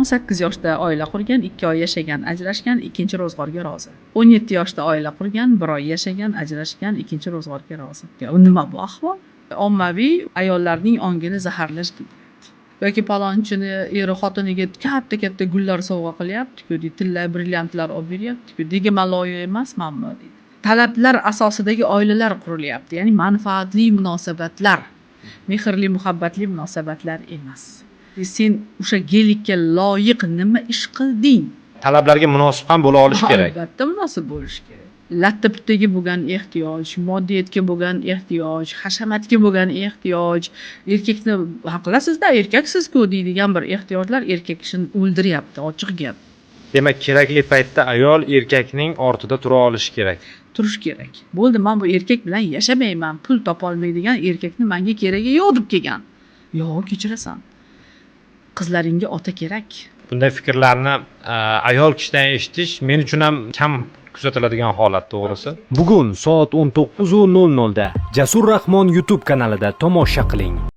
18 yoshda oila qurgan, 2 oy yashagan, ajrashgan, ikkinchi ro'zg'orga rozi. 17 yoshda oila qurgan, 1 oy yashagan, ajrashgan, ikkinchi ro'zg'orga rozi. Nima bu ahvol? Ommaviy ayollarning ongini zaharlash yoki palonchini eri xotiniga katta gullar sovg'a qilyapti-ku, tilla brilliantlar olib beryapti-ku, degan loyiq emasmanmi deydi. Talablar asosidagi oilalar qurilyapti, ya'ni manfaatli munosabatlar, mehrli muhabbatli munosabatlar emas. Sen o'sha gelikka loyiq nima ish qilding? Talablarga munosib ham bo'la olish kerak. Albatta munosib bo'lish kerak. Latta-puttaga bo'lgan ehtiyoj, moddiyatga bo'lgan ehtiyoj, hashamatga bo'lgan ehtiyoj, erkakni haqlasizda, erkaksiz-ku deydigan bir ehtiyojlar erkak kishini o'ldiryapti, ochiq gap. Demak, kerakli paytda ayol erkakning ortida tura olishi kerak. Turish kerak. Bo'ldi, men bu erkak bilan yashamayman, pul topolmaydigan erkakni menga keragi yo'q deb kelgan. Yo'q, kechirasan. Qizlaringga ota kerak. Bunday fikrlarni ayol kishidan eshitish men uchun ham kam kuzatiladigan holat, to'g'risi. Bugun soat 19:00 da Jasur Rahmon YouTube kanalida tomosha qiling.